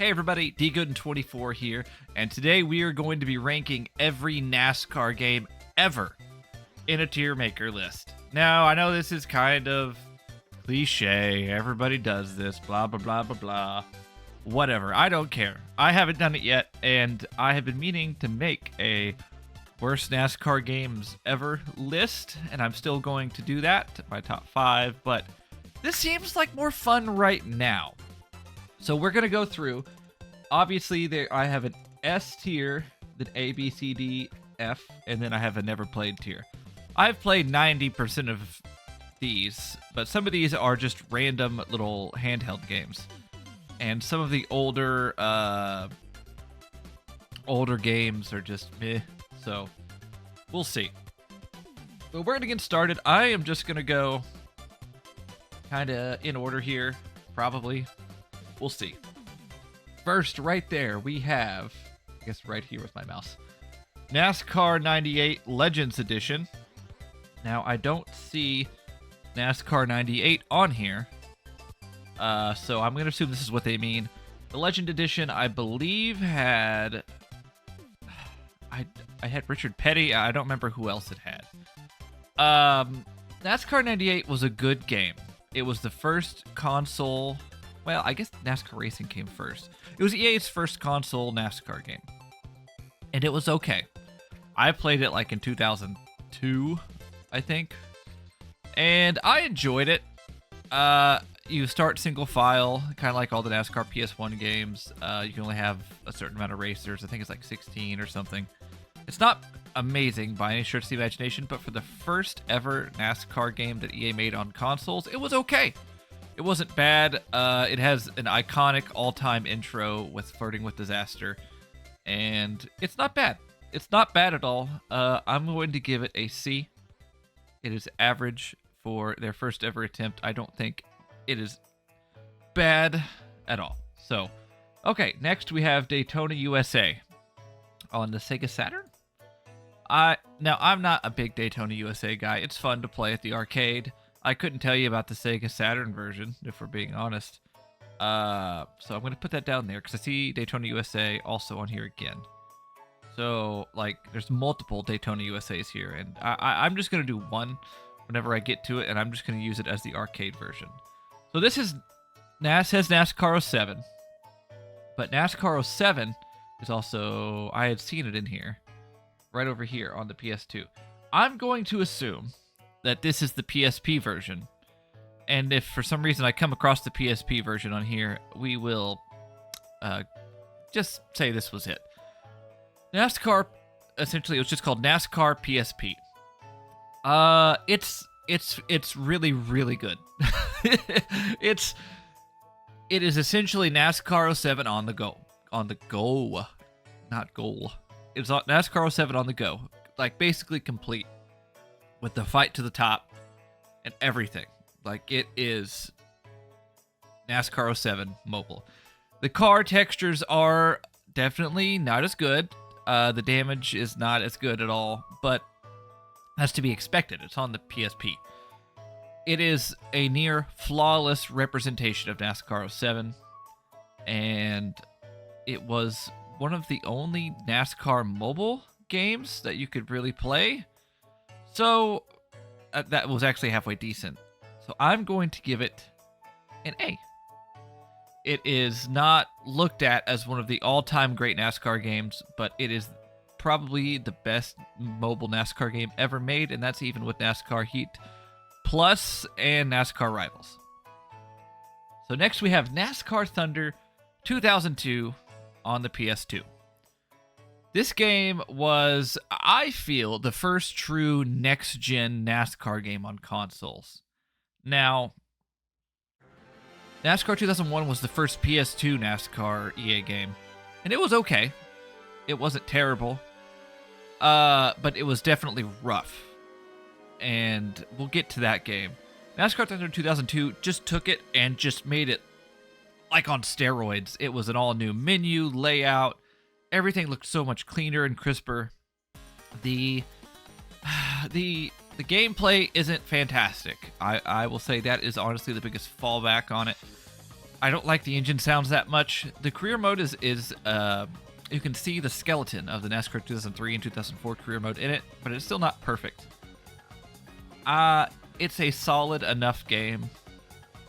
Hey everybody, DGooden24 here, and today we are going to be ranking every NASCAR game ever in a tier maker list. Now, I know this is kind of cliche, everybody does this, blah blah blah blah blah. Whatever, I don't care. I haven't done it yet, and I have been meaning to make a worst NASCAR games ever list, and I'm still going to do that, my top 5, but this seems like more fun right now. So we're going to go through. Obviously, I have an S tier, then A, B, C, D, F, and then I have a never played tier. I've played 90% of these, but some of these are just random little handheld games. And some of the older games are just meh, so we'll see. But we're going to get started. I am just going to go kind of in order here, probably. We'll see. First, right there, we have, I guess right here with my mouse, NASCAR 98 Legends Edition. Now, I don't see NASCAR 98 on here, so I'm going to assume this is what they mean. The Legend Edition, I believe, had... I had Richard Petty. I don't remember who else it had. NASCAR 98 was a good game. It was the first console... Well, I guess NASCAR Racing came first. It was EA's first console NASCAR game. And it was okay. I played it like in 2002, I think. And I enjoyed it. You start single file, kind of like all the NASCAR PS1 games. You can only have a certain amount of racers. I think it's like 16 or something. It's not amazing by any stretch of the imagination, but for the first ever NASCAR game that EA made on consoles, it was okay. It wasn't bad. It has an iconic all-time intro with Flirting with Disaster, and it's not bad. It's not bad at all. I'm going to give it a C. It is average for their first ever attempt. I don't think it is bad at all. So, okay, next we have Daytona USA on the Sega Saturn. Now, I'm not a big Daytona USA guy. It's fun to play at the arcade. I couldn't tell you about the Sega Saturn version, if we're being honest. So I'm going to put that down there, because I see Daytona USA also on here again. So, like, there's multiple Daytona USAs here, and I'm just going to do one whenever I get to it, and I'm just going to use it as the arcade version. So this is, says NASCAR 07, but NASCAR 07 is also, I had seen it in here, right over here on the PS2. I'm going to assume that this is the PSP version, and if for some reason I come across the PSP version on here, we will just say this was it. NASCAR, essentially, it was just called NASCAR PSP. It's really, really good. It is essentially NASCAR 07 on the go. On the go, not goal. It's NASCAR 07 on the go, like basically complete, with the fight to the top and everything. Like, it is NASCAR 07 mobile. The car textures are definitely not as good. The damage is not as good at all, but that's to be expected. It's on the PSP. It is a near flawless representation of NASCAR 07, and it was one of the only NASCAR mobile games that you could really play. So, that was actually halfway decent. So I'm going to give it an A. It is not looked at as one of the all-time great NASCAR games, but it is probably the best mobile NASCAR game ever made, and that's even with NASCAR Heat Plus and NASCAR Rivals. So next we have NASCAR Thunder 2002 on the PS2. This game was, I feel, the first true next-gen NASCAR game on consoles. Now, NASCAR 2001 was the first PS2 NASCAR EA game, and it was okay. It wasn't terrible, but it was definitely rough, and we'll get to that game. NASCAR Thunder 2002 just took it and just made it like on steroids. It was an all-new menu, layout. Everything looked so much cleaner and crisper. The gameplay isn't fantastic. I will say that is honestly the biggest fallback on it. I don't like the engine sounds that much. The career mode is you can see the skeleton of the NASCAR 2003 and 2004 career mode in it, but it's still not perfect. It's a solid enough game,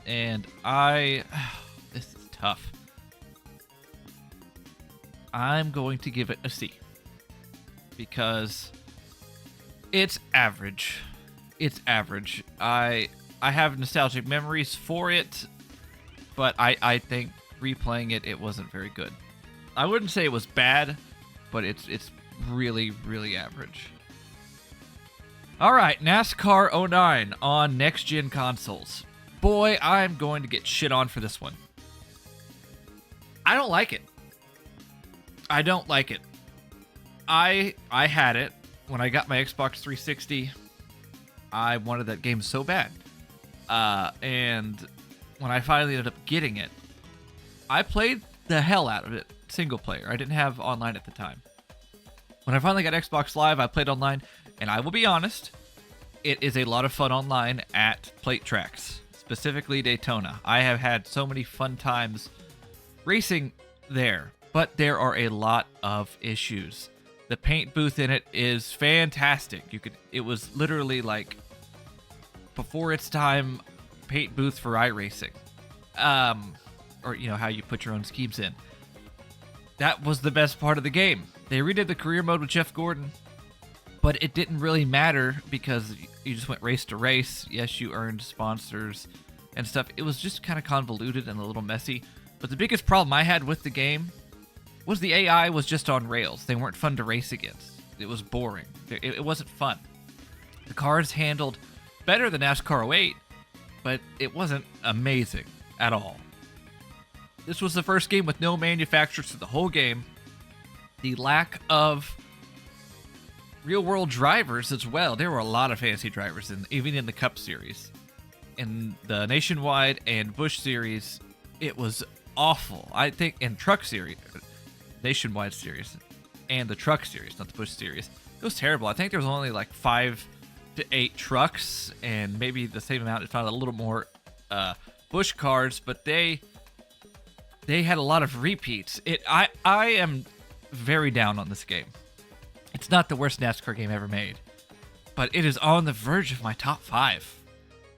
and this is tough. I'm going to give it a C because it's average. It's average. I have nostalgic memories for it, but I think replaying it wasn't very good. I wouldn't say it was bad, but it's really, really average. All right, NASCAR 09 on next-gen consoles. Boy, I'm going to get shit on for this one. I don't like it. I don't like it. I had it when I got my Xbox 360. I wanted that game so bad. And when I finally ended up getting it, I played the hell out of it single player. I didn't have online at the time. When I finally got Xbox Live, I played online, and I will be honest, it is a lot of fun online at plate tracks, specifically Daytona. I have had so many fun times racing there, but there are a lot of issues. The paint booth in it is fantastic. It was literally like before its time paint booth for iRacing. Or how you put your own schemes in. That was the best part of the game. They redid the career mode with Jeff Gordon, but it didn't really matter because you just went race to race. Yes, you earned sponsors and stuff. It was just kind of convoluted and a little messy. But the biggest problem I had with the game was the AI was just on rails. They weren't fun to race against. It was boring. It wasn't fun. The cars handled better than NASCAR 08, but it wasn't amazing at all. This was the first game with no manufacturers through the whole game. The lack of real-world drivers as well. There were a lot of fancy drivers, even in the Cup Series. In the Nationwide and Busch Series, it was awful. I think in Truck Series, Nationwide Series, and the Truck Series, not the Busch Series, it was terrible. I think there was only like 5 to 8 trucks, and maybe the same amount, if not a little more, Busch cars, but they had a lot of repeats. I am very down on this game. It's not the worst NASCAR game ever made, but it is on the verge of my top 5.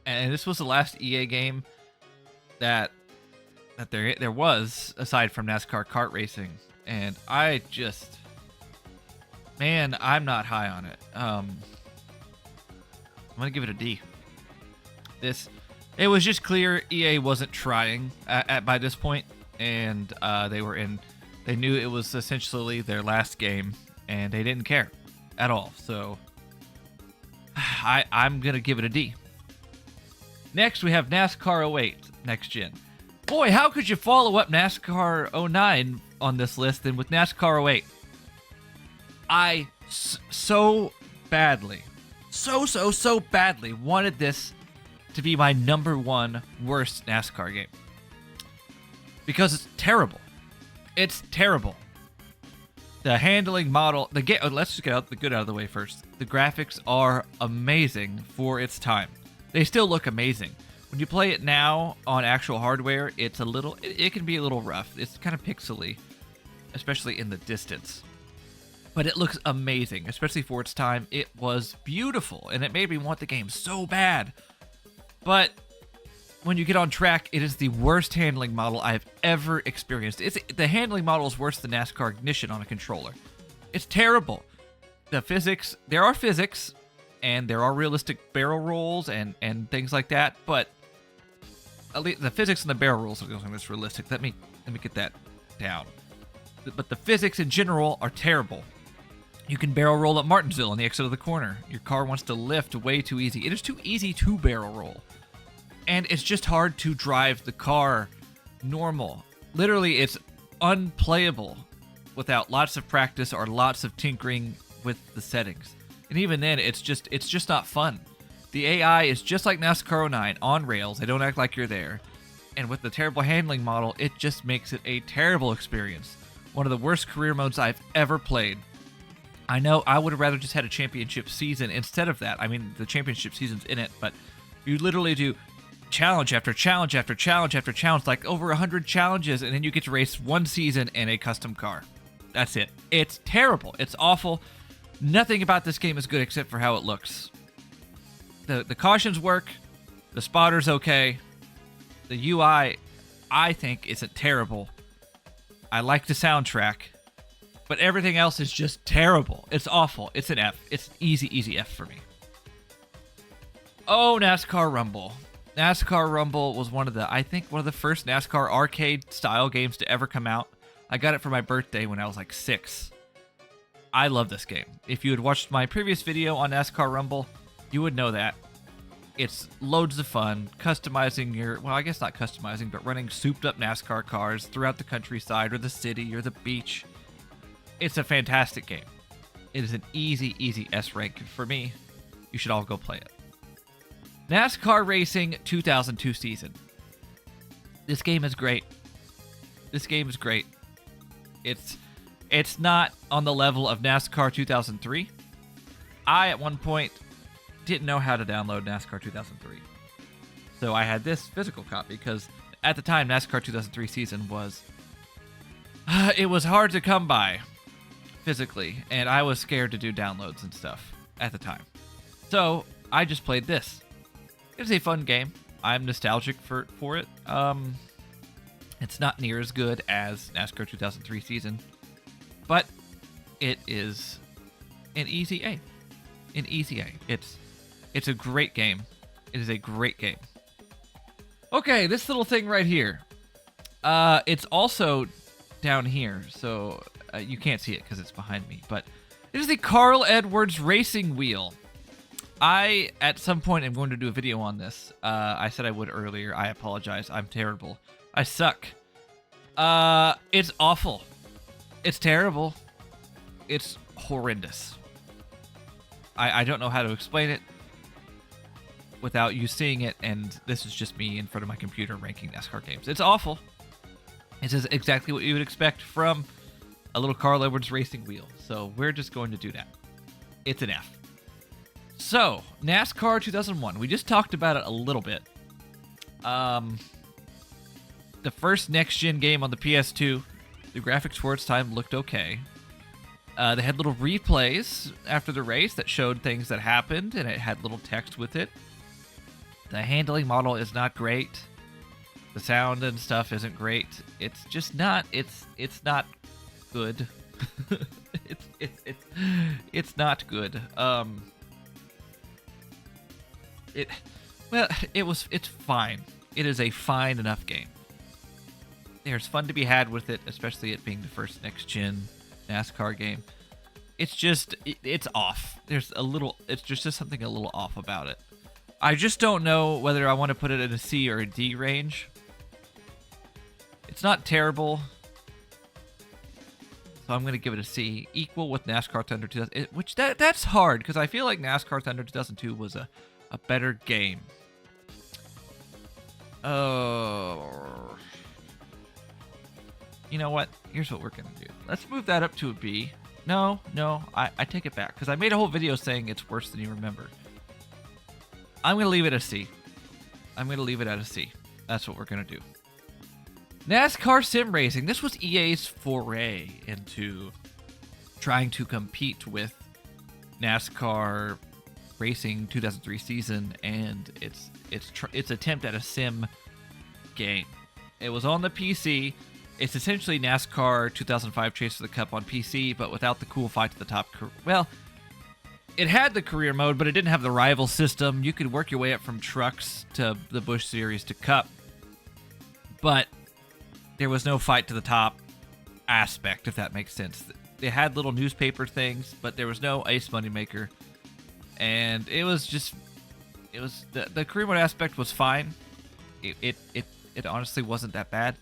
And this was the last EA game that there was, aside from NASCAR kart racing. And I'm not high on it. I'm gonna give it a D. It was just clear EA wasn't trying by this point. And they knew it was essentially their last game, and they didn't care at all. So I'm gonna give it a D. Next, we have NASCAR 08 next gen. Boy, how could you follow up NASCAR 09 on this list than with NASCAR 08? I so badly wanted this to be my number 1 worst NASCAR game. Because it's terrible. It's terrible. The handling model, let's just get the good out of the way first. The graphics are amazing for its time. They still look amazing. When you play it now on actual hardware, it can be a little rough. It's kind of pixely, especially in the distance. But it looks amazing, especially for its time. It was beautiful, and it made me want the game so bad. But when you get on track, it is the worst handling model I've ever experienced. The handling model is worse than NASCAR Ignition on a controller. It's terrible. The physics, there are physics, and there are realistic barrel rolls and things like that, but at least the physics and the barrel rolls are something that's realistic. Let me get that down. But the physics in general are terrible. You can barrel roll at Martinsville on the exit of the corner. Your car wants to lift way too easy. It is too easy to barrel roll. And it's just hard to drive the car normal. Literally, it's unplayable without lots of practice or lots of tinkering with the settings. And even then, it's just not fun. The AI is just like NASCAR 09 on rails. They don't act like you're there. And with the terrible handling model, it just makes it a terrible experience. One of the worst career modes I've ever played. I know I would have rather just had a championship season instead of that. I mean, the championship season's in it, but you literally do challenge after challenge after challenge after challenge, like over 100 challenges, and then you get to race one season in a custom car. That's it. It's terrible. It's awful. Nothing about this game is good except for how it looks. The cautions work. The spotter's okay. The UI, I think, isn't terrible. I like the soundtrack. But everything else is just terrible. It's awful. It's an F. It's an easy F for me. Oh, NASCAR Rumble. NASCAR Rumble was one of the first NASCAR arcade style games to ever come out. I got it for my birthday when I was like 6. I love this game. If you had watched my previous video on NASCAR Rumble, you would know that. It's loads of fun, customizing I guess not customizing, but running souped up NASCAR cars throughout the countryside or the city or the beach. It's a fantastic game. It is an easy S rank for me. You should all go play it. NASCAR Racing 2002 season. This game is great. This game is great. It's not on the level of NASCAR 2003. I, at one point, didn't know how to download NASCAR 2003. So I had this physical copy because at the time, NASCAR 2003 season was... it was hard to come by physically, and I was scared to do downloads and stuff at the time. So I just played this. It was a fun game. I'm nostalgic for it. It's not near as good as NASCAR 2003 season, but it is an easy A. An easy A. It's a great game. It is a great game. Okay, this little thing right here. It's also down here, so you can't see it because it's behind me, but it is the Carl Edwards Racing Wheel. I, at some point, am going to do a video on this. I said I would earlier. I apologize. I'm terrible. I suck. It's awful. It's terrible. It's horrendous. I don't know how to explain it without you seeing it, and this is just me in front of my computer ranking NASCAR games. It's awful. It is exactly what you would expect from a little Carl Edwards Racing Wheel, so we're just going to do that. It's an F. So, NASCAR 2001. We just talked about it a little bit. The first next-gen game on the PS2, the graphics for its time looked okay. They had little replays after the race that showed things that happened, and it had little text with it. The handling model is not great. The sound and stuff isn't great. It's just not. It's not good. It's not good. It's fine. It is a fine enough game. There's fun to be had with it, especially it being the first next-gen NASCAR game. It's just, it's off. It's just something a little off about it. I just don't know whether I want to put it in a C or a D range. It's not terrible, so I'm going to give it a C, equal with NASCAR Thunder 2000, which that's hard, because I feel like NASCAR Thunder 2002 was a better game. Oh, you know what? Here's what we're going to do. Let's move that up to a B. No, I take it back, because I made a whole video saying it's worse than you remember. I'm going to leave it a C. I'm going to leave it at a C. That's what we're going to do. NASCAR Sim Racing. This was EA's foray into trying to compete with NASCAR Racing 2003 season and its attempt at a sim game. It was on the PC. It's essentially NASCAR 2005 Chase for the Cup on PC, but without the cool fight to the top. Well, it had the career mode, but it didn't have the rival system. You could work your way up from trucks to the Busch Series to Cup, but there was no fight to the top aspect, if that makes sense. They had little newspaper things, but there was no ace moneymaker. And it was the career mode aspect was fine. It honestly wasn't that bad,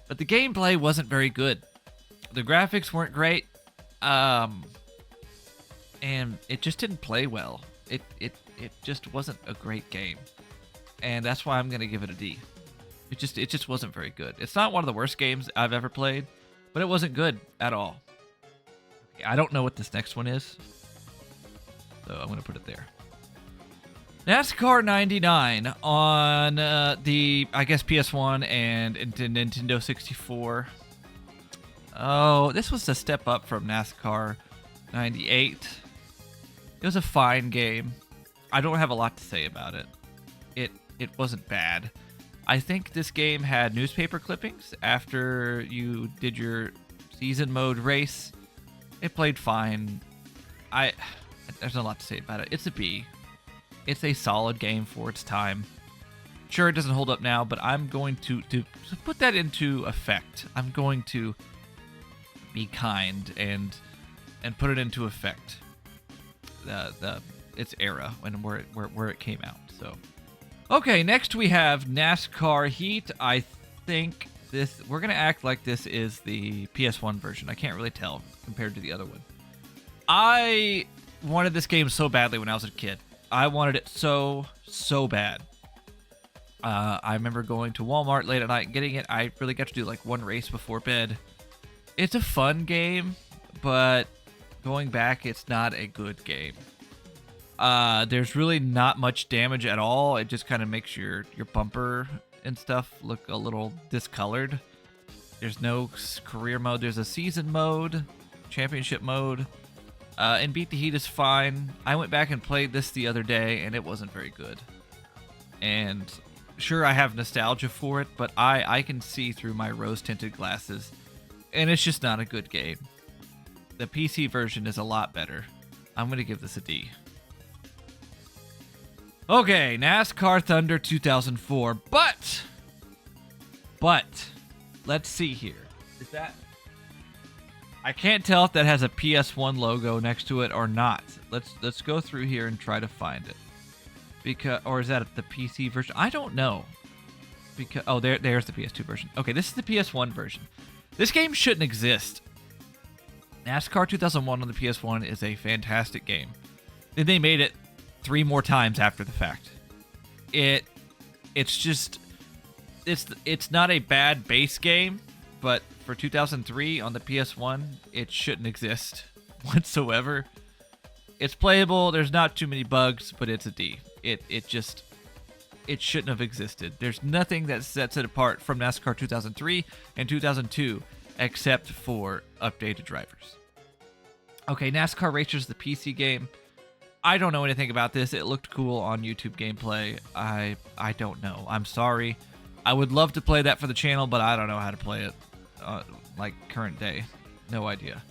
but the gameplay wasn't very good. The graphics weren't great, and it just didn't play well. It just wasn't a great game, and that's why I'm gonna give it a D. It just wasn't very good. It's not one of the worst games I've ever played, but it wasn't good at all. I don't know what this next one is, so I'm going to put it there. NASCAR 99 on the, I guess, PS1 and Nintendo 64. Oh, this was a step up from NASCAR 98. It was a fine game. I don't have a lot to say about it. It wasn't bad. I think this game had newspaper clippings after you did your season mode race. It played fine. There's not a lot to say about it. It's a B. It's a solid game for its time. Sure, it doesn't hold up now, but I'm going to put that into effect. I'm going to be kind and put it into effect. Its era and where it came out. So, okay, next we have NASCAR Heat. I think we're gonna act like this is the PS1 version. I can't really tell compared to the other one. I wanted this game so badly when I was a kid. I wanted it so bad. I remember going to Walmart late at night and getting it. I really got to do like one race before bed. It's a fun game, but going back, it's not a good game. There's really not much damage at all. It just kind of makes your bumper and stuff look a little discolored. There's no career mode. There's a season mode, championship mode, and Beat the Heat is fine. I went back and played this the other day, and it wasn't very good. And sure, I have nostalgia for it, but I can see through my rose-tinted glasses, and it's just not a good game. The PC version is a lot better. I'm going to give this a D. Okay, NASCAR Thunder 2004, but, let's see here. Is that, I can't tell if that has a PS1 logo next to it or not. Let's go through here and try to find it. Or is that the PC version? I don't know. There's the PS2 version. Okay, this is the PS1 version. This game shouldn't exist. NASCAR 2001 on the PS1 is a fantastic game. Then they made it 3 more times after the fact. It's not a bad base game, but for 2003 on the PS1, it shouldn't exist whatsoever. It's playable. There's not too many bugs, but it's a D. It shouldn't have existed. There's nothing that sets it apart from NASCAR 2003 and 2002 except for updated drivers. Okay, NASCAR Racers, the PC game. I don't know anything about this. It looked cool on YouTube gameplay. I don't know. I'm sorry. I would love to play that for the channel, but I don't know how to play it like current day. No idea.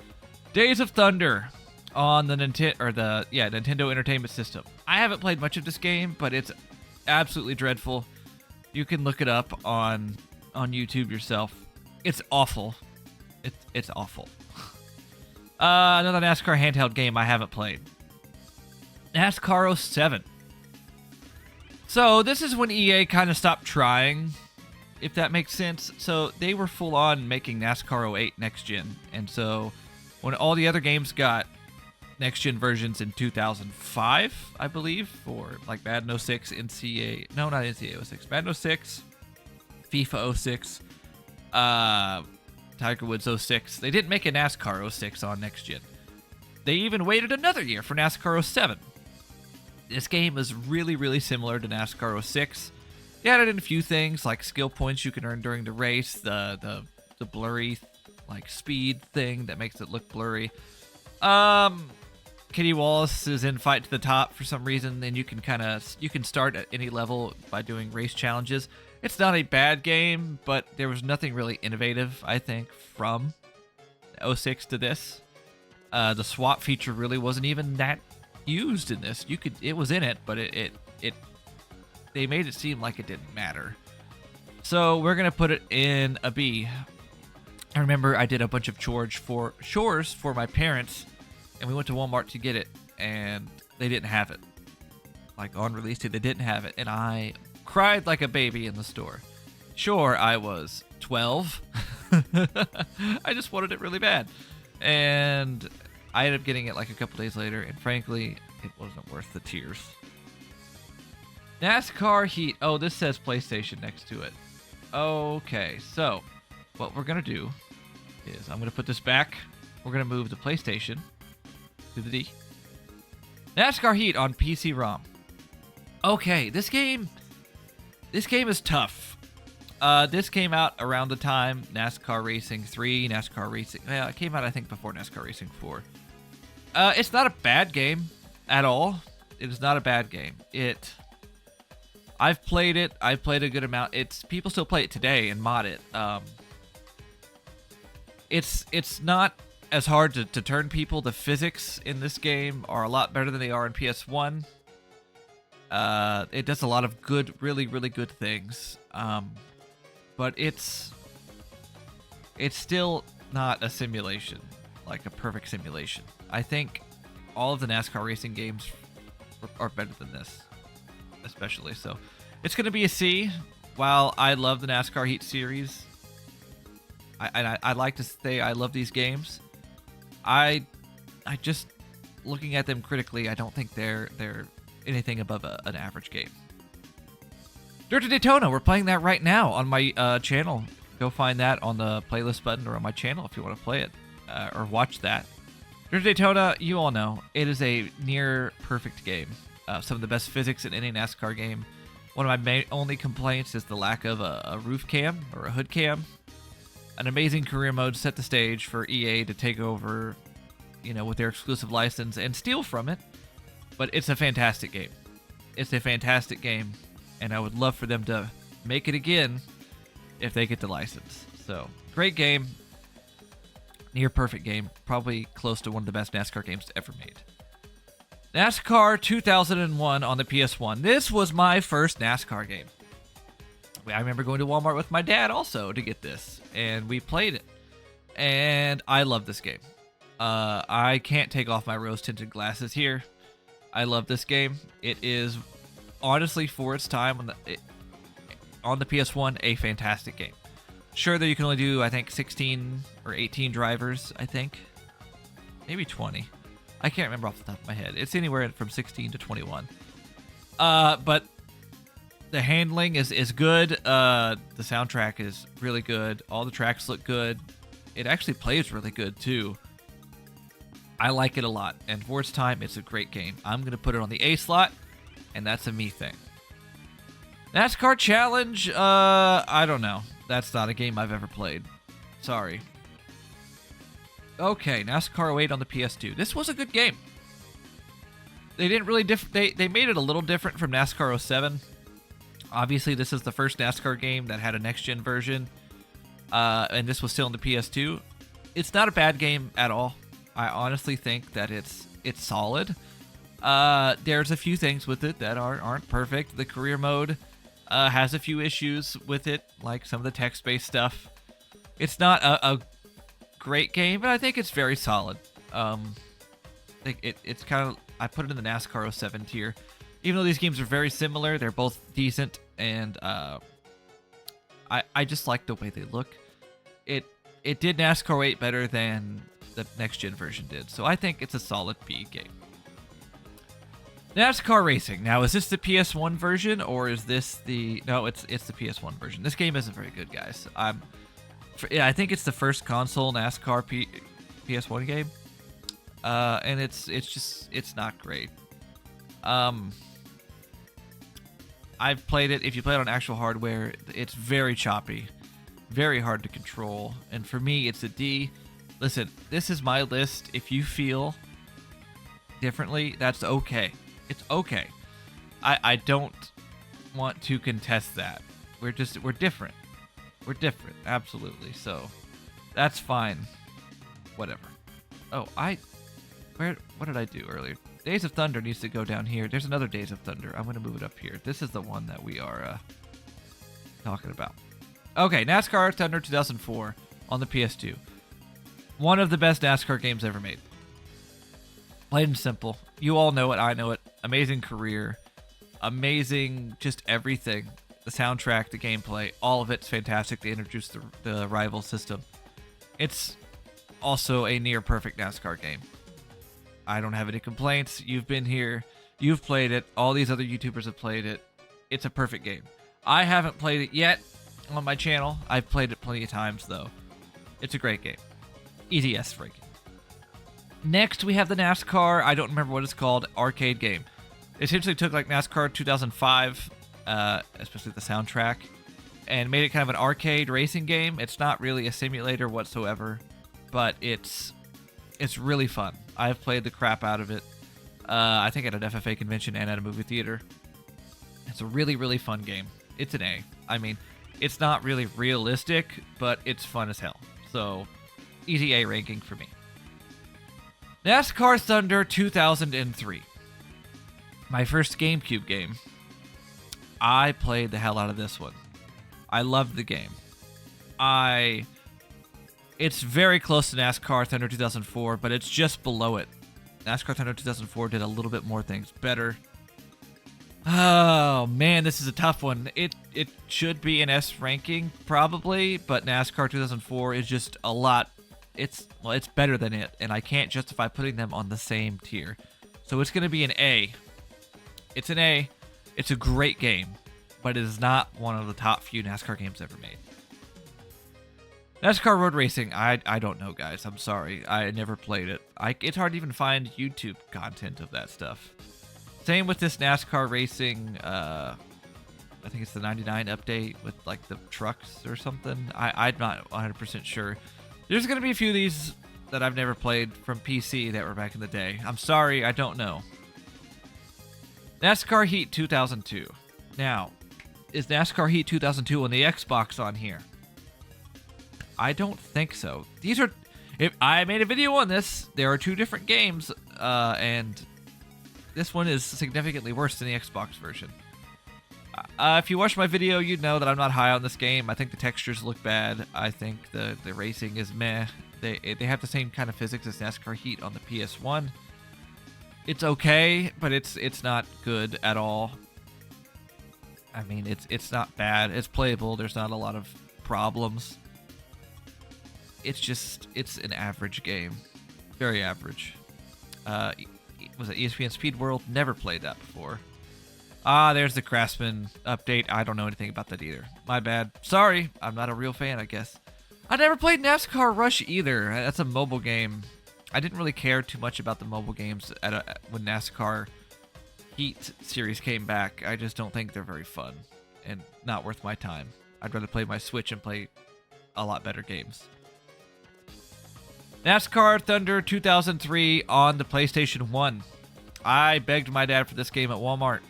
Days of Thunder on the Nintendo Entertainment System. I haven't played much of this game, but it's absolutely dreadful. You can look it up on YouTube yourself. It's awful. It's awful. Another NASCAR handheld game I haven't played. NASCAR 07. So this is when EA kind of stopped trying, if that makes sense. So they were full on making NASCAR 08 next gen. And so when all the other games got next gen versions in 2005, I believe, for like Madden 06, NCAA, no, not NCAA 06, Madden 06, FIFA 06, Tiger Woods 06. They didn't make a NASCAR 06 on next gen. They even waited another year for NASCAR 07. This game is really, really similar to NASCAR 06. They added in a few things like skill points you can earn during the race, the blurry like speed thing that makes it look blurry. Kitty Wallace is in Fight to the Top for some reason, and you can start at any level by doing race challenges. It's not a bad game, but there was nothing really innovative, I think, from 06 to this. The swap feature really wasn't even that used in this. It was in it, but they made it seem like it didn't matter. So we're gonna put it in a B. I remember I did a bunch of chores for my parents, and we went to Walmart to get it, and they didn't have it. Like on release day, they didn't have it, and I cried like a baby in the store. Sure, I was 12. I just wanted it really bad, and I ended up getting it like a couple days later, and frankly, it wasn't worth the tears. NASCAR Heat. Oh, this says PlayStation next to it. Okay, so what we're going to do is I'm going to put this back. We're going to move the PlayStation to the D. NASCAR Heat on PC-ROM. Okay, this game is tough. This came out around the time NASCAR Racing 3, NASCAR Racing. Well, it came out I think before NASCAR Racing 4. It's not a bad game at all. It is not a bad game. I've played it. I've played a good amount. People still play it today and mod it. It's not as hard to turn people. The physics in this game are a lot better than they are in PS1. It does a lot of good, really, really good things. But it's still not a simulation, like a perfect simulation. I think all of the NASCAR racing games are better than this, especially. So it's going to be a C. While I love the NASCAR Heat series, I like to say I love these games. I just, looking at them critically, I don't think they're anything above an average game. Dirt to Daytona, we're playing that right now on my channel. Go find that on the playlist button or on my channel if you want to play it or watch that. Dirt to Daytona, you all know, it is a near perfect game. Some of the best physics in any NASCAR game. One of my only complaints is the lack of a roof cam or a hood cam. An amazing career mode set the stage for EA to take over, with their exclusive license and steal from it. But it's a fantastic game. It's a fantastic game, and I would love for them to make it again if they get the license. So, great game. Near perfect game. Probably close to one of the best NASCAR games ever made. NASCAR 2001 on the PS1. This was my first NASCAR game. I remember going to Walmart with my dad also to get this, and we played it. And I love this game. I can't take off my rose-tinted glasses here. I love this game. It is, honestly, for its time on the PS1, a fantastic game. Sure that you can only do, I think, 16 or 18 drivers, I think. Maybe 20. I can't remember off the top of my head. It's anywhere from 16 to 21. But the handling is good. The soundtrack is really good. All the tracks look good. It actually plays really good, too. I like it a lot, and for its time, it's a great game. I'm going to put it on the A slot, and that's a me thing. NASCAR Challenge, I don't know. That's not a game I've ever played. Sorry. Okay, NASCAR 08 on the PS2. This was a good game. They didn't really they made it a little different from NASCAR 07. Obviously, this is the first NASCAR game that had a next-gen version, and this was still on the PS2. It's not a bad game at all. I honestly think that it's solid. There's a few things with it that aren't perfect. The career mode has a few issues with it, like some of the text-based stuff. It's not a great game, but I think it's very solid. It's kind of, I put it in the NASCAR 07 tier. Even though these games are very similar, they're both decent, and I just like the way they look. It did NASCAR 8 better than the next-gen version did, so I think it's a solid B game. NASCAR Racing. Now, is this the PS1 version, or is this the... No, it's the PS1 version. This game isn't very good, guys. I think it's the first console NASCAR PS1 game, and it's not great. I've played it. If you play it on actual hardware, it's very choppy, very hard to control, and for me, it's a D. Listen, this is my list. If you feel differently, that's okay. It's okay. I don't want to contest that. We're different. We're different, absolutely. So that's fine. Whatever. Oh, what did I do earlier? Days of Thunder needs to go down here. There's another Days of Thunder. I'm going to move it up here. This is the one that we are talking about. Okay, NASCAR Thunder 2004 on the PS2. One of the best NASCAR games ever made. Plain and simple. You all know it. I know it. Amazing career. Amazing just everything. The soundtrack, the gameplay, all of it's fantastic. They introduced the rival system. It's also a near perfect NASCAR game. I don't have any complaints. You've been here. You've played it. All these other YouTubers have played it. It's a perfect game. I haven't played it yet on my channel. I've played it plenty of times, though. It's a great game. Easy S ranking. Next, we have the NASCAR, I don't remember what it's called, arcade game. Essentially took like NASCAR 2005, especially the soundtrack, and made it kind of an arcade racing game. It's not really a simulator whatsoever, but it's really fun. I've played the crap out of it. I think at an FFA convention and at a movie theater. It's a really, really fun game. It's an A. I mean, it's not really realistic, but it's fun as hell. So, easy A ranking for me. NASCAR Thunder 2003. My first GameCube game. I played the hell out of this one. I loved the game. It's very close to NASCAR Thunder 2004, but it's just below it. NASCAR Thunder 2004 did a little bit more things better. Oh man, this is a tough one. It should be an S ranking probably, but NASCAR 2004 is just a lot. It's better than it, and I can't justify putting them on the same tier. So it's going to be an A. It's an A. It's a great game, but it is not one of the top few NASCAR games ever made. NASCAR Road Racing, I don't know, guys. I'm sorry. I never played it. It's hard to even find YouTube content of that stuff. Same with this NASCAR Racing, I think it's the 99 update with like the trucks or something. I'm not 100% sure. There's going to be a few of these that I've never played from PC that were back in the day. I'm sorry, I don't know. NASCAR Heat 2002. Now, is NASCAR Heat 2002 on the Xbox on here? I don't think so. These are... If I made a video on this, there are two different games, and this one is significantly worse than the Xbox version. If you watched my video, you'd know that I'm not high on this game. I think the textures look bad. I think the racing is meh. They have the same kind of physics as NASCAR Heat on the PS1. It's okay, but it's not good at all. I mean, it's not bad. It's playable. There's not a lot of problems. It's an average game. Very average. Was it ESPN Speed World? Never played that before. There's the Craftsman update. I don't know anything about that either. My bad. Sorry, I'm not a real fan, I guess. I never played NASCAR Rush either. That's a mobile game. I didn't really care too much about the mobile games when NASCAR Heat series came back. I just don't think they're very fun and not worth my time. I'd rather play my Switch and play a lot better games. NASCAR Thunder 2003 on the PlayStation 1. I begged my dad for this game at Walmart.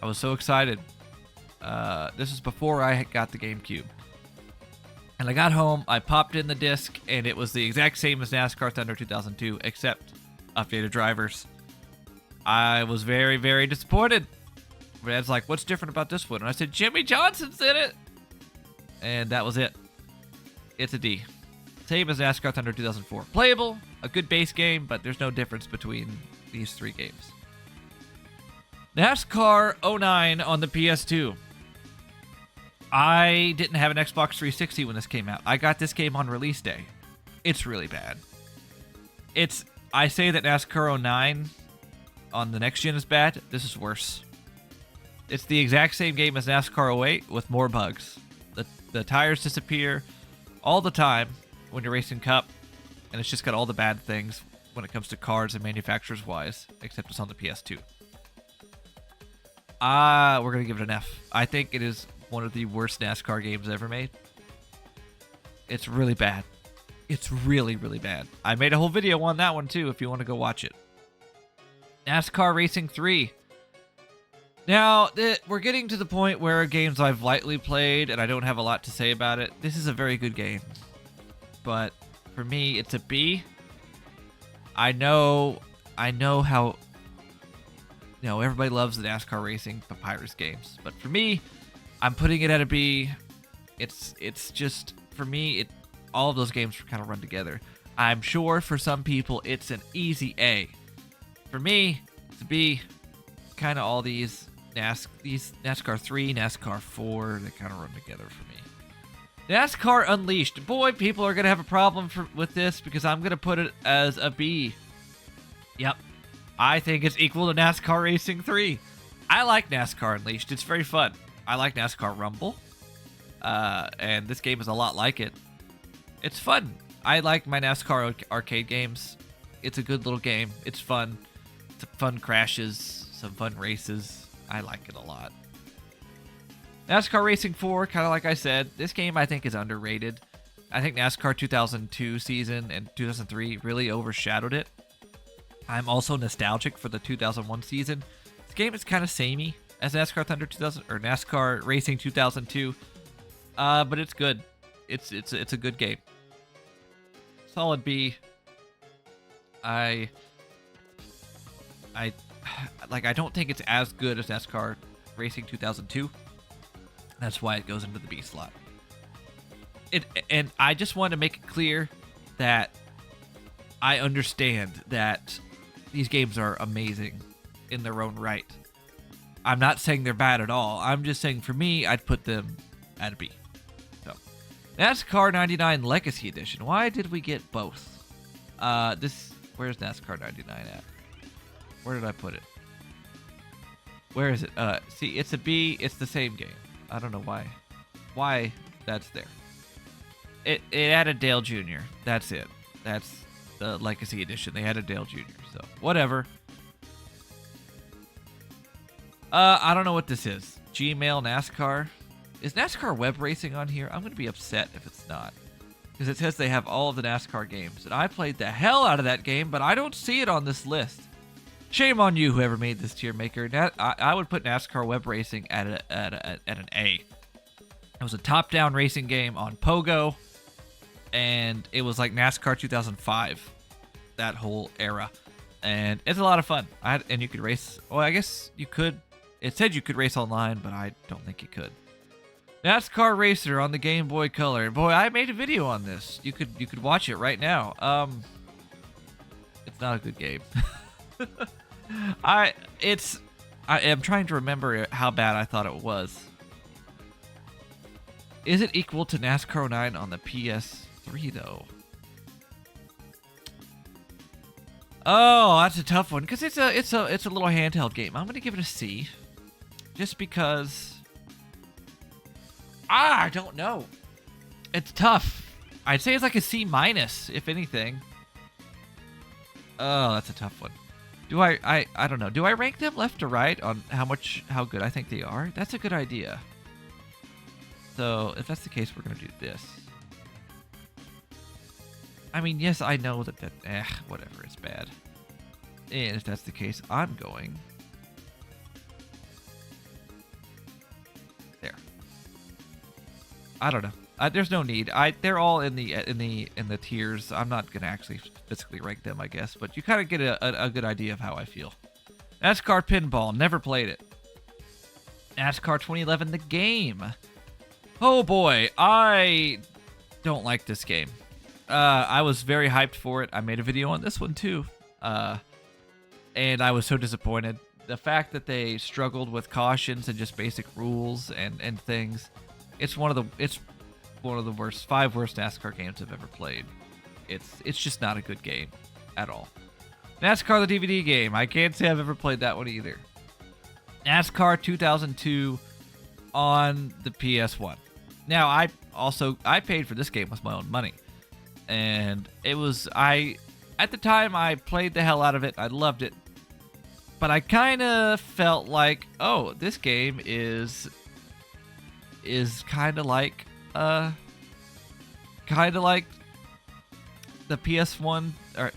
I was so excited. This is before I got the GameCube. And I got home, I popped in the disc, and it was the exact same as NASCAR Thunder 2002, except updated drivers. I was very, very disappointed. My dad's like, what's different about this one? And I said, Jimmy Johnson's in it. And that was it. It's a D. Same as NASCAR Thunder 2004. Playable, a good base game, but there's no difference between these three games. NASCAR 09 on the PS2. I didn't have an Xbox 360 when this came out. I got this game on release day. It's really bad. I say that NASCAR 09 on the next gen is bad. This is worse. It's the exact same game as NASCAR 08 with more bugs. The tires disappear all the time when you're racing Cup, and it's just got all the bad things when it comes to cars and manufacturers wise, except it's on the PS2. We're going to give it an F. I think it is one of the worst NASCAR games ever made. It's really bad. It's really, really bad. I made a whole video on that one too if you want to go watch it. NASCAR Racing 3. Now, we're getting to the point where games I've lightly played and I don't have a lot to say about it. This is a very good game. But for me, it's a B. I know how... You know, everybody loves the NASCAR Racing Papyrus games. But for me, I'm putting it at a B. It's just, for me, all of those games kind of run together. I'm sure for some people, it's an easy A. For me, it's a B. Kind of all these NASCAR 3, NASCAR 4, they kind of run together for me. NASCAR Unleashed. Boy, people are going to have a problem with this because I'm going to put it as a B. Yep. I think it's equal to NASCAR Racing 3. I like NASCAR Unleashed. It's very fun. I like NASCAR Rumble. And this game is a lot like it. It's fun. I like my NASCAR arcade games. It's a good little game. It's fun. It's fun crashes, some fun races. I like it a lot. NASCAR Racing 4, kind of like I said, this game I think is underrated. I think NASCAR 2002 season and 2003 really overshadowed it. I'm also nostalgic for the 2001 season. This game is kind of samey as NASCAR Thunder 2000 or NASCAR Racing 2002, but it's good. It's a good game. Solid B. I don't think it's as good as NASCAR Racing 2002. That's why it goes into the B slot. And I just want to make it clear that I understand that these games are amazing in their own right. I'm not saying they're bad at all. I'm just saying for me, I'd put them at a B. So, NASCAR 99 Legacy Edition. Why did we get both? Where's NASCAR 99 at? Where did I put it? Where is it? See, it's a B. It's the same game. I don't know why that's there. It added Dale Jr. That's it. That's the Legacy Edition. They added Dale Jr. So whatever. I don't know what this is. Gmail NASCAR. Is NASCAR Web Racing on here? I'm gonna be upset if it's not, because it says they have all of the NASCAR games, and I played the hell out of that game, but I don't see it on this list. Shame on you, whoever made this tier maker. I would put NASCAR Web Racing at an A. It was a top-down racing game on Pogo, and it was like NASCAR 2005, that whole era, and it's a lot of fun. And you could race. Well, I guess you could. It said you could race online, but I don't think you could. NASCAR Racer on the Game Boy Color. Boy, I made a video on this. You could watch it right now. It's not a good game. I am trying to remember how bad I thought it was. Is it equal to NASCAR 09 on the PS3 though? Oh, that's a tough one because it's a little handheld game. I'm gonna give it a C, just because. I don't know. It's tough. I'd say it's like a C minus, if anything. Oh, that's a tough one. Do I don't know. Do I rank them left to right on how good I think they are? That's a good idea. So if that's the case, we're gonna do this. I mean, yes, I know that whatever, it's bad. And if that's the case, I'm going there. I don't know. There's no need. They're all in the tiers. I'm not gonna actually physically rank them, I guess, but you kind of get a good idea of how I feel. NASCAR Pinball. Never played it. NASCAR 2011, the game. Oh boy, I don't like this game. I was very hyped for it. I made a video on this one too, and I was so disappointed. The fact that they struggled with cautions and just basic rules and things. It's one of the worst 5 worst NASCAR games I've ever played. It's just not a good game at all. NASCAR the DVD game. I can't say I've ever played that one either. NASCAR 2002 on the PS1. Now I paid for this game with my own money, and at the time I played the hell out of it. I loved it, but I kind of felt like, oh, this game is kind of like the PS1, or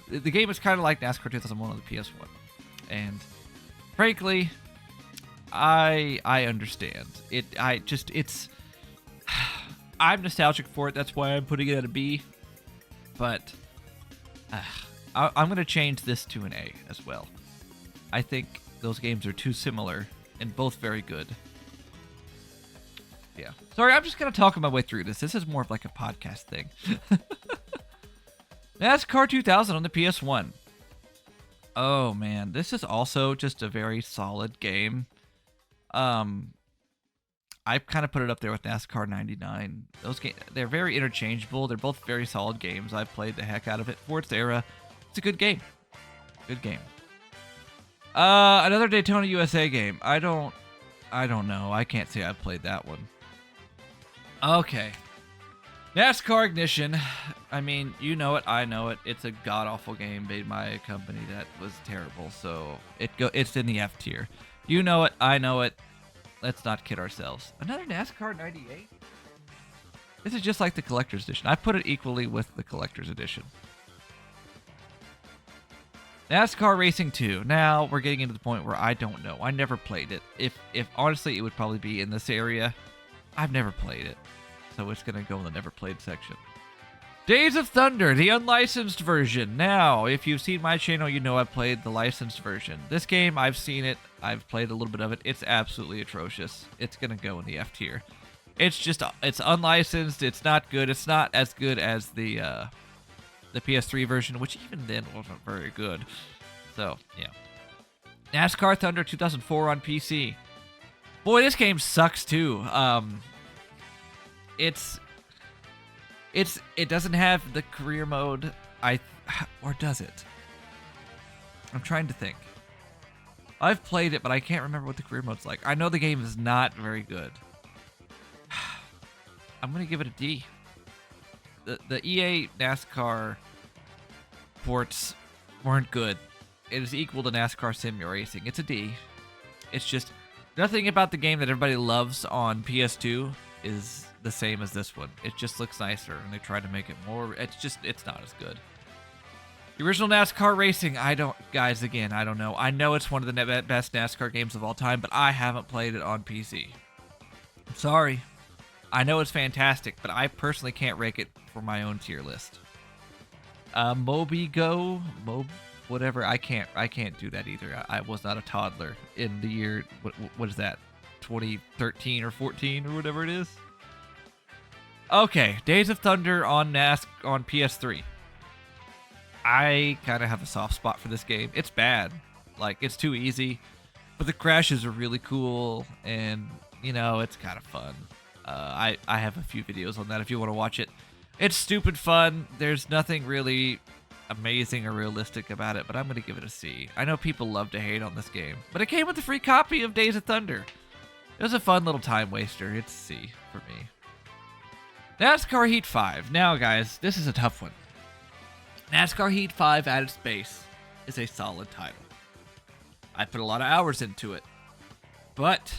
the game is kind of like NASCAR 2001 on the PS1, and frankly, I understand it. I'm nostalgic for it. That's why I'm putting it at a B. But I'm gonna change this to an A as well. I think those games are too similar and both very good. Yeah. Sorry, I'm just gonna talk my way through this. This is more of like a podcast thing. NASCAR 2000 on the PS1. Oh man, this is also just a very solid game. I've kind of put it up there with NASCAR 99. Those games, they're very interchangeable. They're both very solid games. I've played the heck out of it for its era. It's a good game. Good game. Another Daytona USA game. I don't know. I can't say I've played that one. Okay. NASCAR Ignition. I mean, you know it, I know it. It's a god-awful game made by a company that was terrible, so it's in the F tier. You know it, I know it. Let's not kid ourselves. Another NASCAR 98? This is just like the Collector's Edition. I put it equally with the Collector's Edition. NASCAR Racing 2. Now, we're getting into the point where I don't know. I never played it. If honestly, it would probably be in this area. I've never played it. So it's going to go in the never played section. Days of Thunder, the unlicensed version. Now, if you've seen my channel, you know I've played the licensed version. This game, I've seen it. I've played a little bit of it. It's absolutely atrocious. It's going to go in the F tier. It's unlicensed. It's not good. It's not as good as the PS3 version, which even then wasn't very good. So, yeah. NASCAR Thunder 2004 on PC. Boy, this game sucks too. It doesn't have the career mode. Or does it? I'm trying to think. I've played it, but I can't remember what the career mode's like. I know the game is not very good. I'm gonna give it a D. The EA NASCAR ports weren't good. It is equal to NASCAR Sim Racing. It's a D. It's just nothing about the game that everybody loves on PS2 is the same as this one. It just looks nicer, and they try to make it more. It's not as good. The original NASCAR Racing, guys, again, I don't know. I know it's one of the best NASCAR games of all time, but I haven't played it on PC. I'm sorry. I know it's fantastic, but I personally can't rank it for my own tier list. Whatever. I can't do that either. I was not a toddler in the year. What is that? 2013 or 14 or whatever it is. Okay, Days of Thunder on PS3. I kind of have a soft spot for this game. It's bad. Like, it's too easy, but the crashes are really cool, and it's kind of fun. I have a few videos on that if you want to watch it. It's stupid fun. There's nothing really amazing or realistic about it, but I'm going to give it a C. I know people love to hate on this game, but it came with a free copy of Days of Thunder. It was a fun little time waster. It's C for me. NASCAR Heat 5. Now, guys, this is a tough one. NASCAR Heat 5 at its base is a solid title. I put a lot of hours into it, but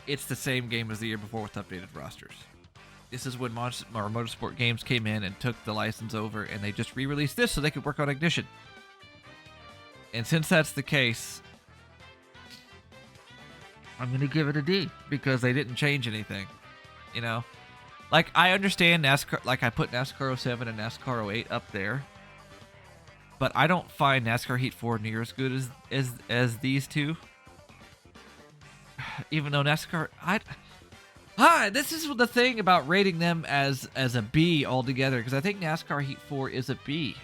it's the same game as the year before with updated rosters. This is when Motorsport Games came in and took the license over, and they just re-released this so they could work on Ignition. And since that's the case, I'm going to give it a D because they didn't change anything. Like, I understand NASCAR, like I put NASCAR 07 and NASCAR 08 up there, but I don't find NASCAR Heat 4 near as good as these two. Even though NASCAR, this is the thing about rating them as a B altogether, because I think NASCAR Heat 4 is a B,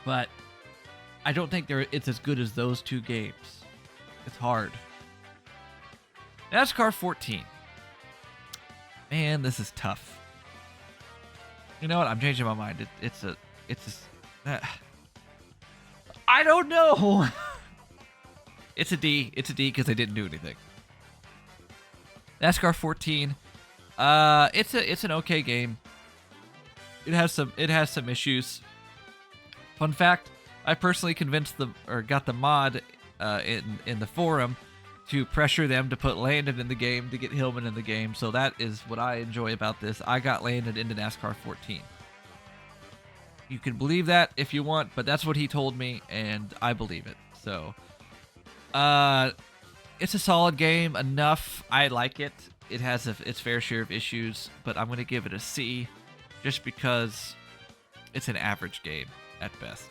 but I don't think it's as good as those two games. It's hard. NASCAR 14. Man, this is tough. You know what? I'm changing my mind. I don't know. It's a D. It's a D because they didn't do anything. NASCAR 14. It's an okay game. It has some issues. Fun fact: I personally got the mod in the forum to pressure them to put Landon in the game to get Hillman in the game. So that is what I enjoy about this. I got Landon into NASCAR 14. You can believe that if you want, but that's what he told me, and I believe it. So, it's a solid game enough. I like it. It has its fair share of issues, but I'm going to give it a C just because it's an average game at best.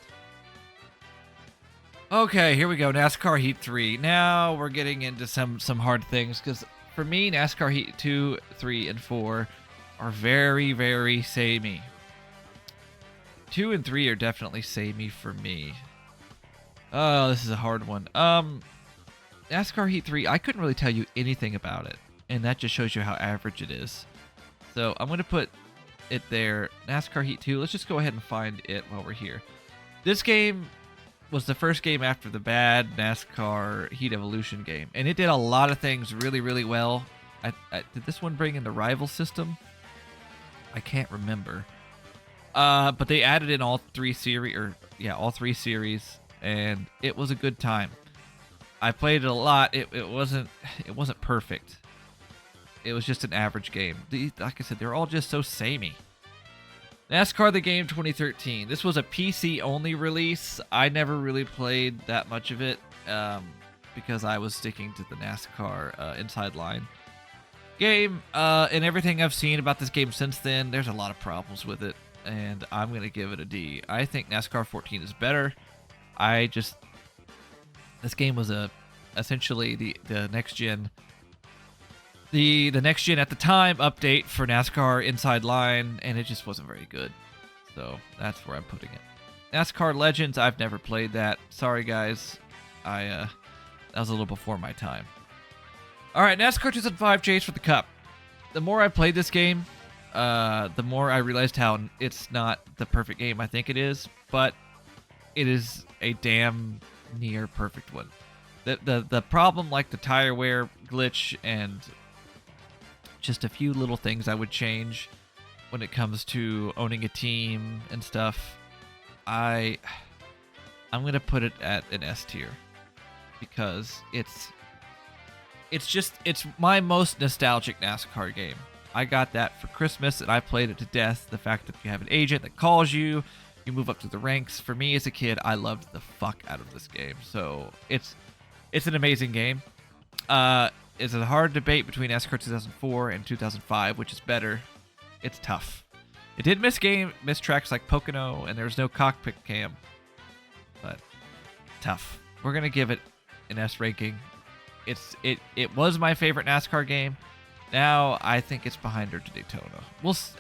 Okay, here we go. NASCAR Heat 3. Now we're getting into some hard things, because for me, NASCAR Heat 2, 3, and 4 are very, very samey. 2 and 3 are definitely samey for me. Oh, this is a hard one. NASCAR Heat 3, I couldn't really tell you anything about it, and that just shows you how average it is. So I'm going to put it there. NASCAR Heat 2, let's just go ahead and find it while we're here. This game was the first game after the bad NASCAR Heat Evolution game, and it did a lot of things really, really well. Did this one bring in the rival system? I can't remember. But they added in all three series, and it was a good time. I played it a lot. It wasn't perfect. It was just an average game. Like I said, they're all just so samey. NASCAR The Game 2013. This was a PC-only release. I never really played that much of it because I was sticking to the NASCAR Inside Line game. And everything I've seen about this game since then, there's a lot of problems with it, and I'm going to give it a D. I think NASCAR 14 is better. This game was essentially the next-gen... The next gen at the time update for NASCAR Inside Line, and it just wasn't very good. So that's where I'm putting it. NASCAR Legends, I've never played that. Sorry guys, that was a little before my time. All right, NASCAR 2005 Chase for the Cup. The more I played this game, the more I realized how it's not the perfect game I think it is, but it is a damn near perfect one. The problem, like the tire wear glitch and just a few little things I would change when it comes to owning a team and stuff. I'm gonna put it at an S tier because it's my most nostalgic NASCAR game. I got that for Christmas and I played it to death. The fact that you have an agent that calls you move up through the ranks. For me as a kid, I loved the fuck out of this game. So it's an amazing game. It's a hard debate between NASCAR 2004 and 2005, which is better. It's tough. It did miss tracks like Pocono, and there was no cockpit cam, but tough. We're gonna give it an S ranking. It was my favorite NASCAR game. Now I think it's behind Dirt to Daytona.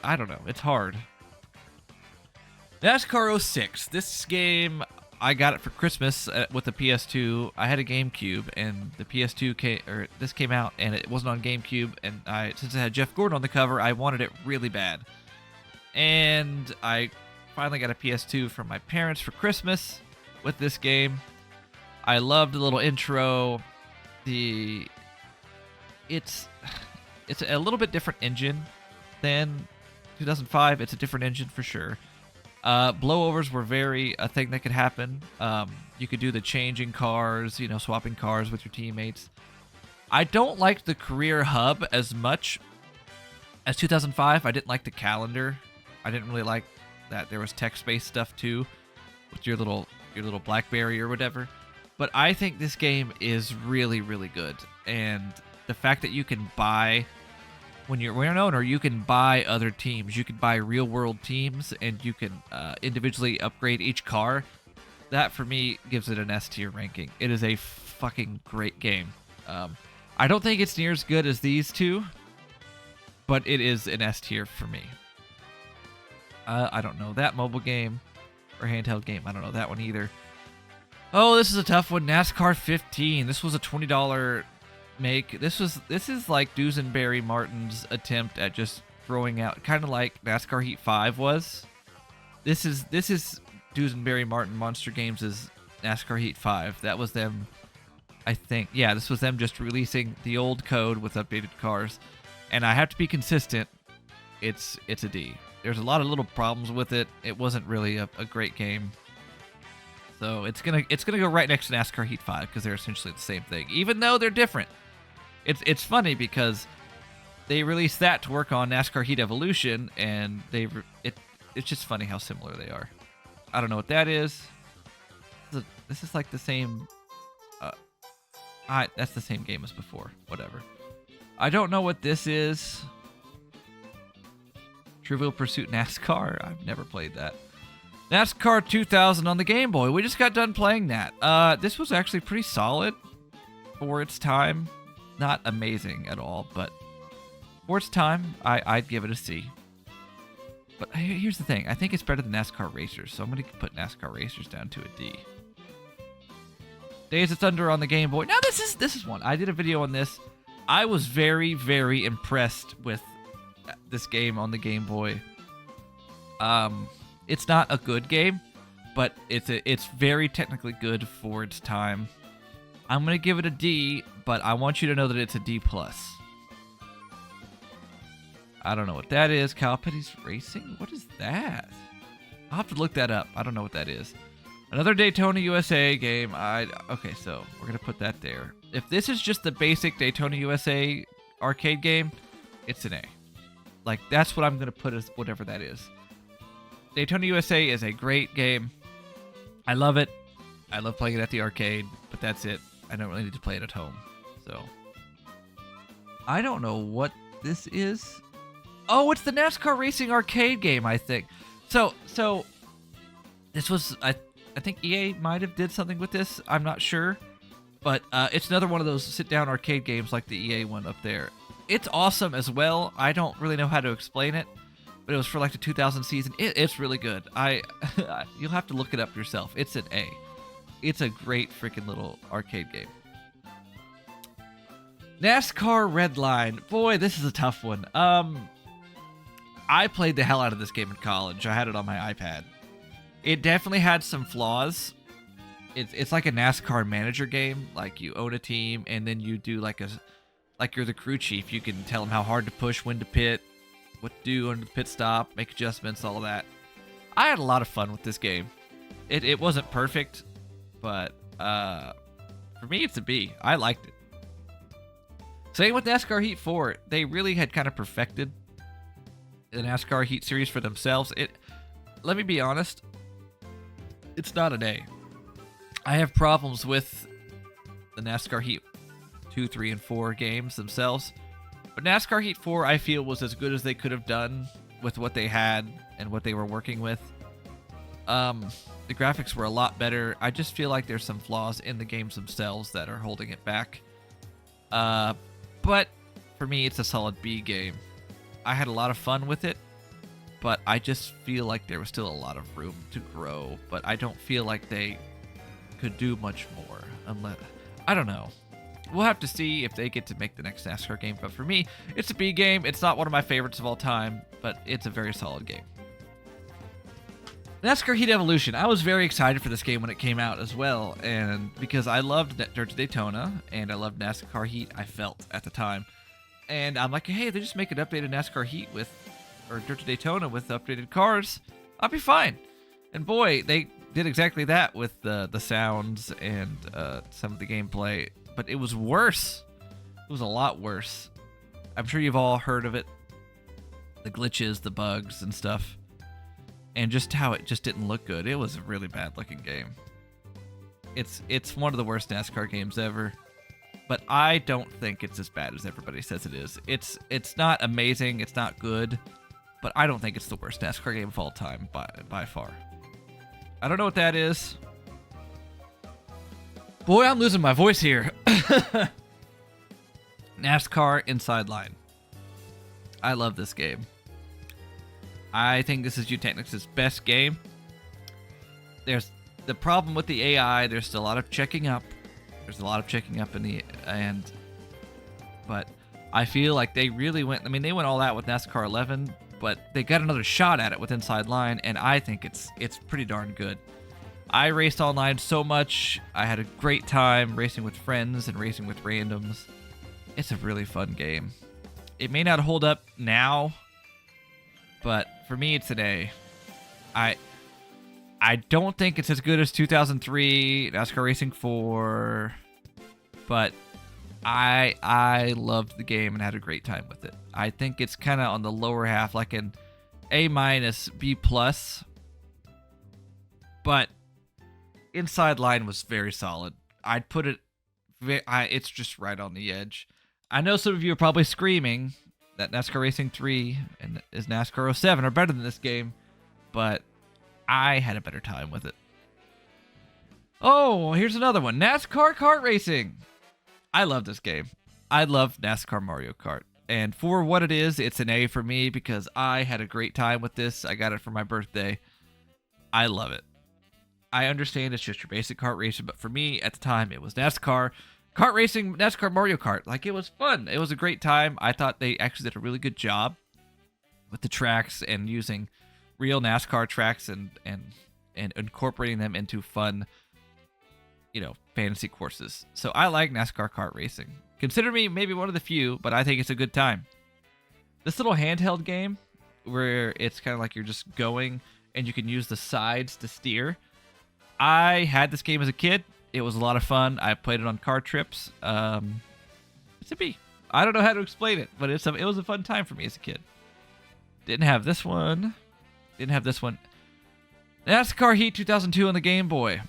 I don't know. It's hard. NASCAR 06. This game, I got it for Christmas with the PS2. I had a GameCube, and the PS2 this came out, and it wasn't on GameCube. And since it had Jeff Gordon on the cover, I wanted it really bad. And I finally got a PS2 from my parents for Christmas with this game. I loved the little intro. It's a little bit different engine than 2005. It's a different engine for sure. Blowovers were a thing that could happen. You could do the changing cars, swapping cars with your teammates. I don't like the career hub as much as 2005. I didn't like the calendar. I didn't really like that there was text-based stuff too, with your little BlackBerry or whatever. But I think this game is really, really good. And the fact that you can buy... When you're an owner, you can buy other teams. You can buy real-world teams, and you can individually upgrade each car. That, for me, gives it an S-tier ranking. It is a fucking great game. I don't think it's near as good as these two, but it is an S-tier for me. I don't know that mobile game or handheld game. I don't know that one either. Oh, this is a tough one. NASCAR 15. This was a $20... This is like Duesenberry Martin's attempt at just throwing out, kind of like NASCAR Heat 5 was. This is Duesenberry Martin Monster Games' NASCAR Heat 5. That was them, I think. Yeah, this was them just releasing the old code with updated cars. And I have to be consistent. It's a D. There's a lot of little problems with it. It wasn't really a great game. So it's gonna go right next to NASCAR Heat 5 because they're essentially the same thing, even though they're different. It's funny because they released that to work on NASCAR Heat Evolution, and it's just funny how similar they are. I don't know what that is. This is like the same. That's the same game as before. Whatever. I don't know what this is. Trivial Pursuit NASCAR. I've never played that. NASCAR 2000 on the Game Boy. We just got done playing that. This was actually pretty solid for its time. Not amazing at all, but for its time, I'd give it a C. But here's the thing. I think it's better than NASCAR Racers, so I'm going to put NASCAR Racers down to a D. Days of Thunder on the Game Boy. Now, this is one. I did a video on this. I was very, very impressed with this game on the Game Boy. It's not a good game, but it's very technically good for its time. I'm going to give it a D, but I want you to know that it's a D+. I don't know what that is. Kyle Petty's Racing? What is that? I'll have to look that up. I don't know what that is. Another Daytona USA game. Okay, so we're going to put that there. If this is just the basic Daytona USA arcade game, it's an A. Like, that's what I'm going to put as whatever that is. Daytona USA is a great game. I love it. I love playing it at the arcade, but that's it. I don't really need to play it at home. So, I don't know what this is. Oh, it's the NASCAR Racing arcade game, I think. So this was, I think EA might have did something with this. I'm not sure. But it's another one of those sit-down arcade games like the EA one up there. It's awesome as well. I don't really know how to explain it, but it was for like the 2000 season. It's really good. You'll have to look it up yourself. It's an A. It's a great freaking little arcade game. NASCAR Redline. Boy, this is a tough one. I played the hell out of this game in college. I had it on my iPad. It definitely had some flaws. It's like a NASCAR manager game. Like, you own a team, and then you do like you're the crew chief. You can tell them how hard to push, when to pit, what to do under the pit stop, make adjustments, all of that. I had a lot of fun with this game. It wasn't perfect, but for me, it's a B. I liked it. Same with NASCAR Heat 4. They really had kind of perfected the NASCAR Heat series for themselves. Let me be honest, it's not an A. I have problems with the NASCAR Heat 2, 3, and 4 games themselves. But NASCAR Heat 4, I feel, was as good as they could have done with what they had and what they were working with. The graphics were a lot better. I just feel like there's some flaws in the games themselves that are holding it back. But for me, it's a solid B game. I had a lot of fun with it, but I just feel like there was still a lot of room to grow. But I don't feel like they could do much more. Unless, I don't know. We'll have to see if they get to make the next NASCAR game. But for me, it's a B game. It's not one of my favorites of all time, but it's a very solid game. NASCAR Heat Evolution. I was very excited for this game when it came out as well, and because I loved Dirt to Daytona, and I loved NASCAR Heat, I felt at the time. And I'm like, hey, they just make an updated NASCAR Heat or Dirt to Daytona with updated cars. I'll be fine. And boy, they did exactly that with the sounds and some of the gameplay, but it was worse. It was a lot worse. I'm sure you've all heard of it. The glitches, the bugs, and stuff. And just how it just didn't look good. It was a really bad looking game. It's one of the worst NASCAR games ever. But I don't think it's as bad as everybody says it is. It's not amazing, it's not good, but I don't think it's the worst NASCAR game of all time by far. I don't know what that is. Boy, I'm losing my voice here. NASCAR Inside Line. I love this game. I think this is Utechnics' best game. There's the problem with the AI. There's still a lot of checking up. There's a lot of checking up but I feel like they really went. I mean, they went all out with NASCAR 11, but they got another shot at it with Inside Line, and I think it's pretty darn good. I raced online so much. I had a great time racing with friends and racing with randoms. It's a really fun game. It may not hold up now, but for me, it's an A. I don't think it's as good as 2003 NASCAR Racing 4, but I loved the game and had a great time with it. I think it's kind of on the lower half, like an A-, B+, but Inside Line was very solid. I'd put it, it's just right on the edge. I know some of you are probably screaming that NASCAR Racing 3 and is NASCAR 07 are better than this game, but I had a better time with it. Oh, here's another one. NASCAR Kart Racing. I love this game. I love NASCAR Mario Kart. And for what it is, it's an A for me because I had a great time with this. I got it for my birthday. I love it. I understand it's just your basic kart racing, but for me at the time, it was NASCAR Kart Racing, NASCAR Mario Kart. Like, it was fun. It was a great time. I thought they actually did a really good job with the tracks and using real NASCAR tracks and incorporating them into fun, fantasy courses. So I like NASCAR Kart Racing. Consider me maybe one of the few, but I think it's a good time. This little handheld game where it's kind of like you're just going and you can use the sides to steer. I had this game as a kid. It was a lot of fun. I played it on car trips. It's a B. I don't know how to explain it, but it was a fun time for me as a kid. Didn't have this one. Didn't have this one. NASCAR Heat 2002 on the Game Boy.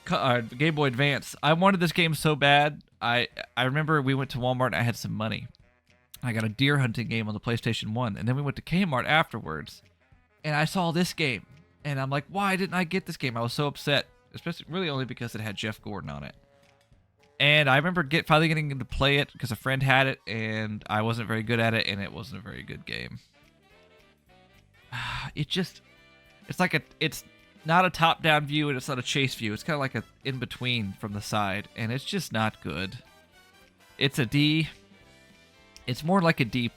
Game Boy Advance. I wanted this game so bad. I remember we went to Walmart and I had some money. I got a deer hunting game on the PlayStation 1. And then we went to Kmart afterwards. And I saw this game. And I'm like, why didn't I get this game? I was so upset. Especially really only because it had Jeff Gordon on it. And I remember finally getting to play it because a friend had it. And I wasn't very good at it. And it wasn't a very good game. It's not a top-down view and it's not a chase view. It's kind of like a in-between from the side. And it's just not good. It's a D. It's more like a D+.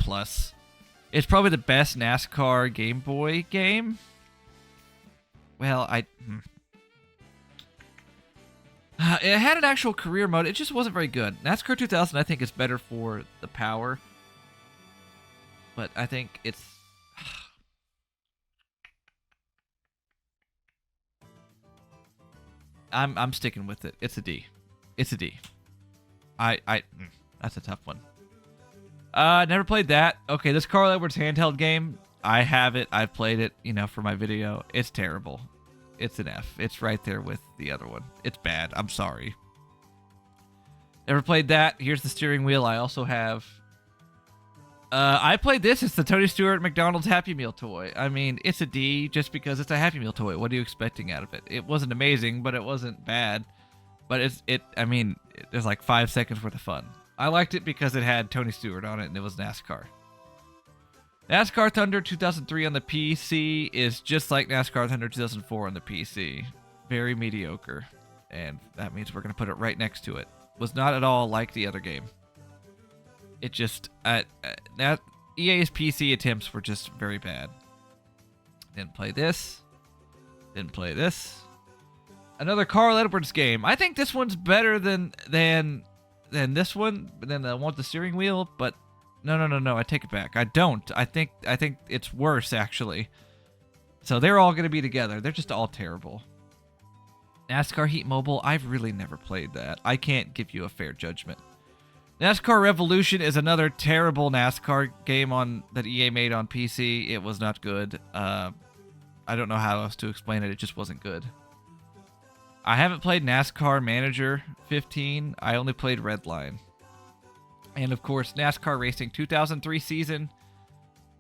It's probably the best NASCAR Game Boy game. Well, it had an actual career mode. It just wasn't very good. NASCAR 2000, I think, is better for the power. But I think it's... I'm sticking with it. It's a D. It's a D. That's a tough one. Never played that. Okay, this Carl Edwards handheld game, I have it. I've played it, for my video. It's terrible. It's an F. It's right there with the other one. It's bad. I'm sorry. Never played that. Here's the steering wheel. I also have... I played this. It's the Tony Stewart McDonald's Happy Meal toy. I mean, it's a D just because it's a Happy Meal toy. What are you expecting out of it? It wasn't amazing, but it wasn't bad. But there's like 5 seconds worth of fun. I liked it because it had Tony Stewart on it and it was NASCAR. NASCAR Thunder 2003 on the PC is just like NASCAR Thunder 2004 on the PC. Very mediocre. And that means we're going to put it right next to it. Was not at all like the other game. It just... EA's PC attempts were just very bad. Didn't play this. Didn't play this. Another Carl Edwards game. I think this one's better than this one, than the one with the steering wheel, but no, I take it back. I don't. I think it's worse, actually. So they're all going to be together. They're just all terrible. NASCAR Heat Mobile, I've really never played that. I can't give you a fair judgment. NASCAR Revolution is another terrible NASCAR game that EA made on PC. It was not good. I don't know how else to explain it. It just wasn't good. I haven't played NASCAR Manager 15. I only played Redline. And of course, NASCAR Racing 2003 season.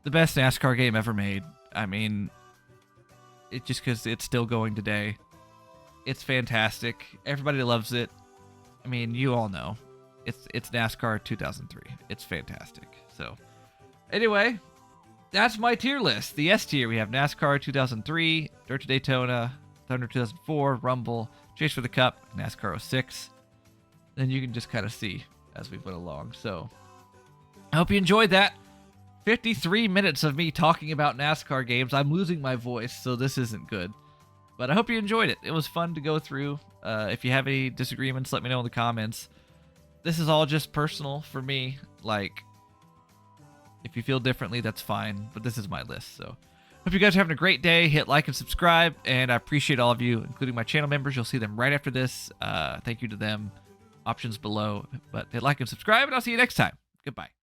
The best NASCAR game ever made. I mean, it just because it's still going today. It's fantastic. Everybody loves it. I mean, you all know. It's NASCAR 2003. It's fantastic. So, anyway, that's my tier list. The S tier, we have NASCAR 2003, Dirt to Daytona, Thunder 2004, Rumble, Chase for the Cup, NASCAR 06. Then you can just kind of see as we went along. So, I hope you enjoyed that. 53 minutes of me talking about NASCAR games. I'm losing my voice, so this isn't good. But I hope you enjoyed it. It was fun to go through. If you have any disagreements, let me know in the comments. This is all just personal for me. Like, if you feel differently, that's fine. But this is my list, so... Hope you guys are having a great day. Hit like and subscribe, and I appreciate all of you, including my channel members. You'll see them right after this. Thank you to them. Options below. But hit like and subscribe, and I'll see you next time. Goodbye.